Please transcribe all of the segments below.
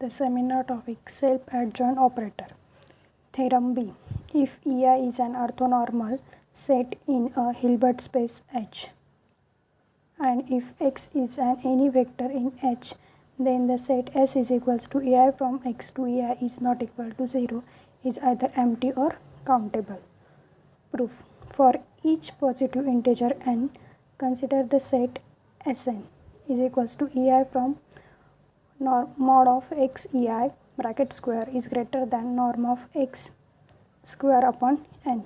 The seminar topic self-adjoint operator. Theorem B. If EI is an orthonormal set in a Hilbert space H and if X is any vector in H, then the set S is equals to EI from X to EI is not equal to 0 is either empty or countable. Proof. For each positive integer n, consider the set Sn is equals to EI from mod of X EI bracket square is greater than norm of X square upon n.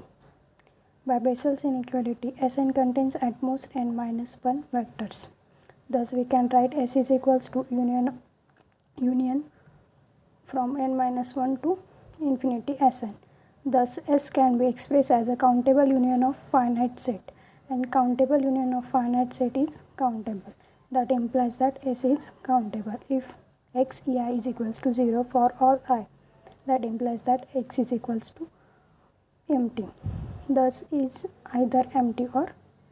By Bessel's inequality, Sn contains at most n minus 1 vectors. Thus, we can write S is equals to union from n minus 1 to infinity Sn. Thus, S can be expressed as a countable union of finite set, and countable union of finite set is countable. That implies that S is countable if X EI is equals to 0 for all I. That implies that X is equals to empty. Thus is either empty or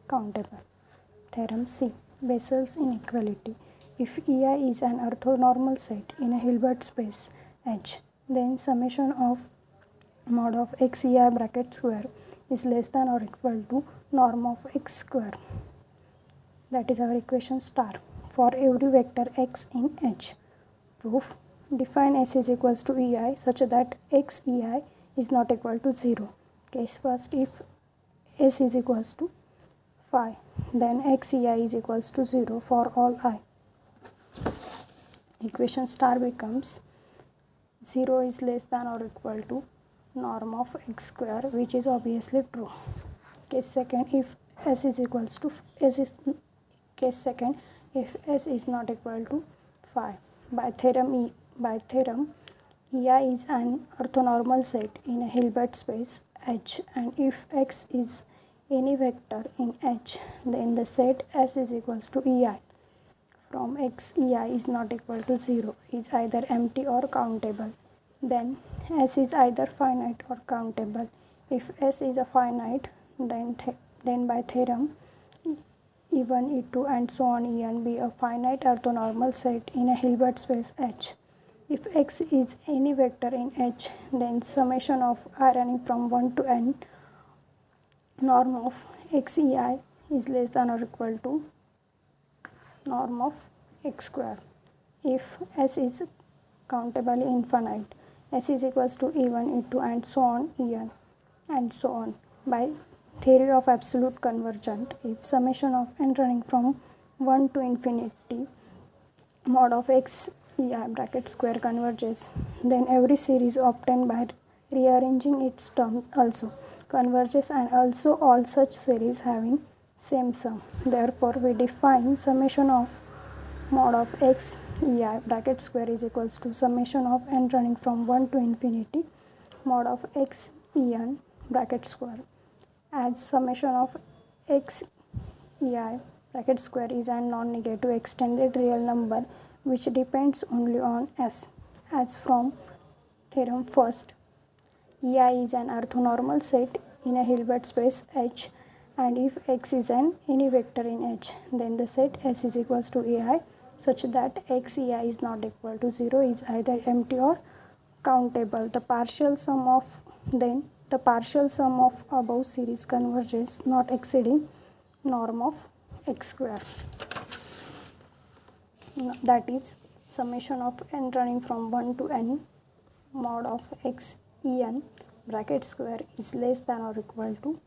countable. Theorem C. Bessel's inequality. If EI is an orthonormal set in a Hilbert space H, then summation of mod of X EI bracket square is less than or equal to norm of X square. That is our equation star for every vector X in H. Proof. Define S is equals to EI such that X EI is not equal to 0. Case first, if S is equals to phi, then X EI is equals to 0 for all I. Equation star becomes 0 is less than or equal to norm of X square, which is obviously true. Case second, if S is equals to case second, if S is not equal to phi. By theorem, EI is an orthonormal set in a Hilbert space H, and if X is any vector in H, then the set S is equals to EI from X EI is not equal to 0 is either empty or countable. Then S is either finite or countable. If S is a finite, then by theorem E1, E2 and so on En be a finite orthonormal set in a Hilbert space H. If X is any vector in H, then summation of I running from 1 to n norm of X EI is less than or equal to norm of X square. If S is countably infinite, S is equals to E1, E2 and so on En and so on. By theory of absolute convergent, if summation of n running from 1 to infinity mod of X EI bracket square converges, then every series obtained by rearranging its term also converges, and also all such series having same sum. Therefore, we define summation of mod of X EI bracket square is equals to summation of n running from 1 to infinity mod of X En bracket square, as summation of X EI bracket square is a non-negative extended real number which depends only on S. As from theorem first, EI is an orthonormal set in a Hilbert space H, and if X is any vector in H, then the set S is equals to EI such that X EI is not equal to 0 is either empty or countable. The partial sum of above series converges not exceeding norm of X square. That is summation of n running from 1 to n mod of X En bracket square is less than or equal to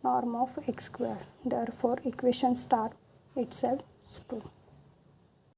norm of X square. Therefore, equation star itself is true.